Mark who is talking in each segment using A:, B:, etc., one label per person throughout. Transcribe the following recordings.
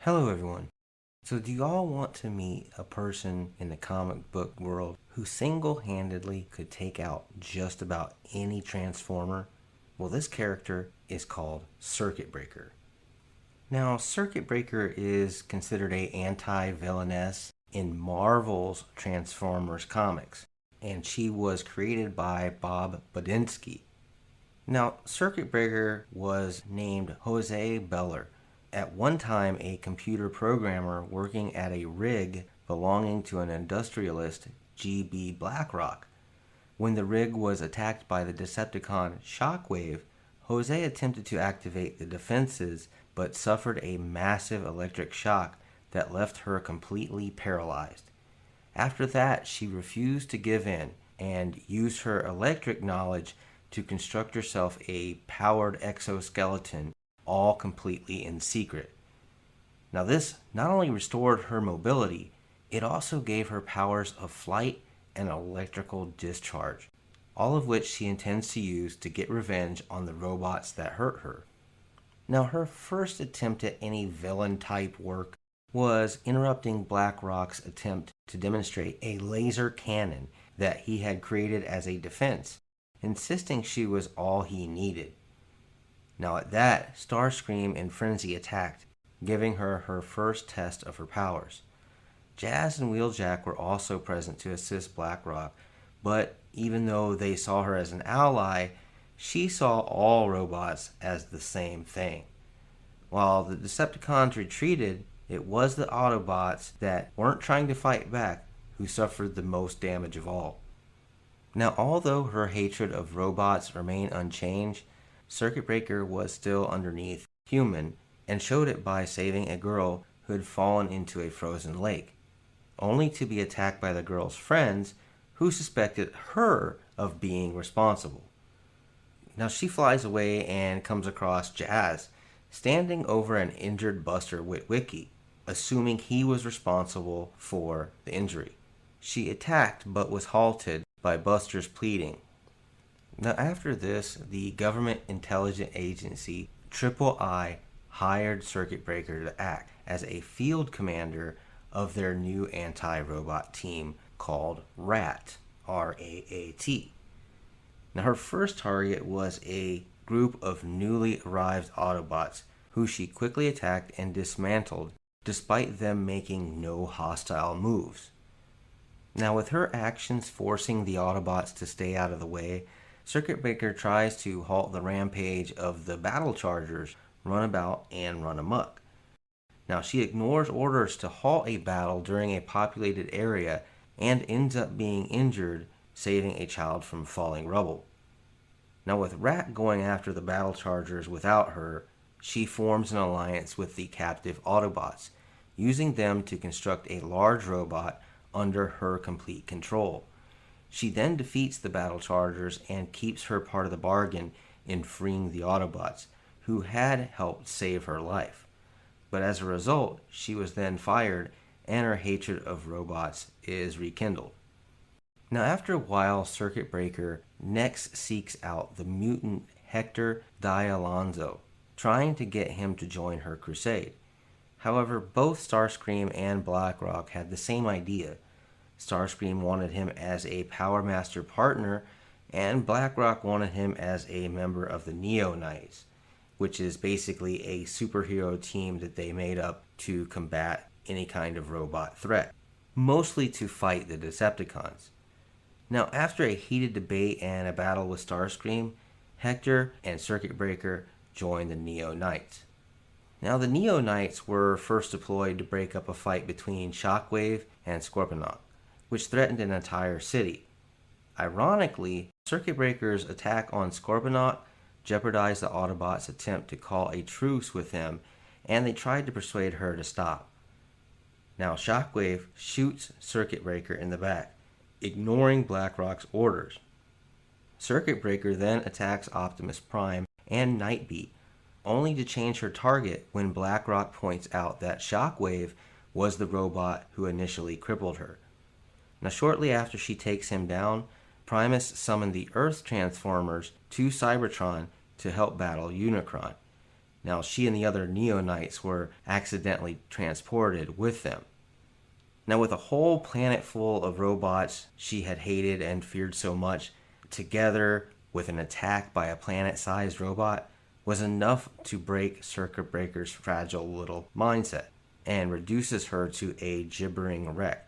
A: Hello everyone. So do you all want to meet a person in the comic book world who single-handedly could take out just about any Transformer? Well, this character is called Circuit Breaker. Now, Circuit Breaker is considered a anti-villainess in Marvel's Transformers comics, and she was created by Bob Budiansky. Now, Circuit Breaker was named Jose Beller, at one time a computer programmer working at a rig belonging to an industrialist, G.B. Blackrock. When the rig was attacked by the Decepticon Shockwave, Jose attempted to activate the defenses but suffered a massive electric shock that left her completely paralyzed. After that, she refused to give in and used her electric knowledge to construct herself a powered exoskeleton, all completely in secret. Now, this not only restored her mobility, it also gave her powers of flight and electrical discharge, all of which she intends to use to get revenge on the robots that hurt her. Now, her first attempt at any villain-type work was interrupting Blackrock's attempt to demonstrate a laser cannon that he had created as a defense, insisting she was all he needed. Now at that, Starscream and Frenzy attacked, giving her her first test of her powers. Jazz and Wheeljack were also present to assist Blackrock, but even though they saw her as an ally, she saw all robots as the same thing. While the Decepticons retreated, it was the Autobots that weren't trying to fight back who suffered the most damage of all. Now, although her hatred of robots remained unchanged, Circuit Breaker was still underneath human and showed it by saving a girl who had fallen into a frozen lake, only to be attacked by the girl's friends who suspected her of being responsible. Now she flies away and comes across Jazz standing over an injured Buster Witwicky, assuming he was responsible for the injury. She attacked but was halted by Buster's pleading. Now after this, the government intelligence agency III hired Circuit Breaker to act as a field commander of their new anti-robot team called RAT, R-A-A-T. Now her first target was a group of newly arrived Autobots who she quickly attacked and dismantled despite them making no hostile moves. Now with her actions forcing the Autobots to stay out of the way, Circuit Breaker tries to halt the rampage of the Battle Chargers, Runabout, and Run Amok. Now she ignores orders to halt a battle during a populated area and ends up being injured, saving a child from falling rubble. Now with Rat going after the Battle Chargers without her, she forms an alliance with the captive Autobots, using them to construct a large robot under her complete control. She then defeats the Battle Chargers and keeps her part of the bargain in freeing the Autobots, who had helped save her life. But as a result, she was then fired and her hatred of robots is rekindled. Now after a while, Circuit Breaker next seeks out the mutant Hector D'Alonzo, trying to get him to join her crusade. However, both Starscream and Blackrock had the same idea. Starscream wanted him as a Power Master partner, and Blackrock wanted him as a member of the Neo Knights, which is basically a superhero team that they made up to combat any kind of robot threat, mostly to fight the Decepticons. Now, after a heated debate and a battle with Starscream, Hector and Circuit Breaker joined the Neo Knights. Now, the Neo Knights were first deployed to break up a fight between Shockwave and Scorponok, which threatened an entire city. Ironically, Circuit Breaker's attack on Scorponok jeopardized the Autobots' attempt to call a truce with him, and they tried to persuade her to stop. Now, Shockwave shoots Circuit Breaker in the back, ignoring Blackrock's orders. Circuit Breaker then attacks Optimus Prime and Nightbeat, only to change her target when Blackrock points out that Shockwave was the robot who initially crippled her. Now shortly after she takes him down, Primus summoned the Earth Transformers to Cybertron to help battle Unicron. Now, she and the other Neo-Knights were accidentally transported with them. Now, with a whole planet full of robots she had hated and feared so much, together with an attack by a planet-sized robot, was enough to break Circuit Breaker's fragile little mindset and reduces her to a gibbering wreck.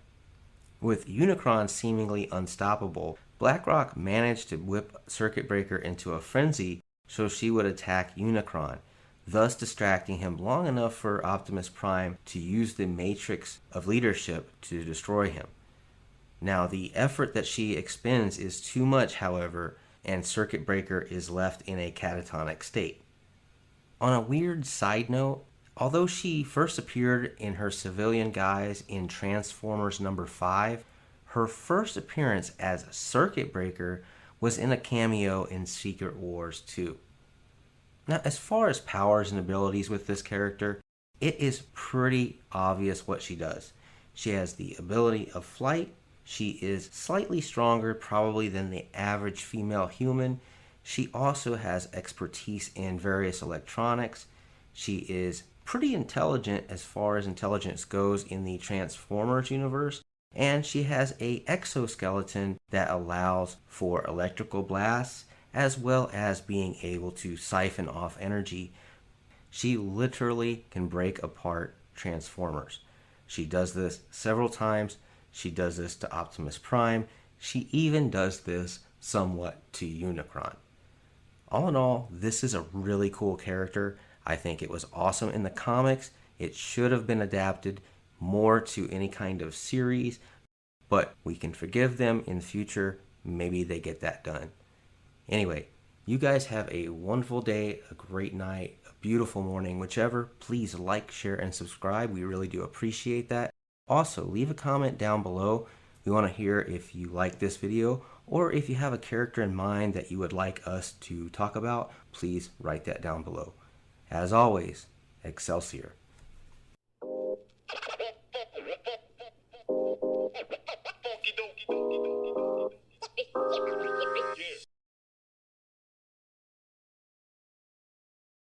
A: With Unicron seemingly unstoppable, BlackRock managed to whip Circuit Breaker into a frenzy so she would attack Unicron, thus distracting him long enough for Optimus Prime to use the matrix of leadership to destroy him. Now, the effort that she expends is too much, however, and Circuit Breaker is left in a catatonic state. On a weird side note, although she first appeared in her civilian guise in Transformers number 5, her first appearance as Circuit Breaker was in a cameo in Secret Wars 2. Now, as far as powers and abilities with this character, it is pretty obvious what she does. She has the ability of flight. She is slightly stronger probably than the average female human. She also has expertise in various electronics. She is pretty intelligent as far as intelligence goes in the Transformers universe. And she has an exoskeleton that allows for electrical blasts as well as being able to siphon off energy. She literally can break apart Transformers. She does this several times. She does this to Optimus Prime. She even does this somewhat to Unicron. All in all, this is a really cool character. I think it was awesome in the comics. It should have been adapted more to any kind of series, but we can forgive them in the future. Maybe they get that done. Anyway, you guys have a wonderful day, a great night, a beautiful morning, whichever. Please like, share, and subscribe. We really do appreciate that. Also, leave a comment down below. We want to hear if you like this video, or if you have a character in mind that you would like us to talk about, please write that down below. As always, Excelsior.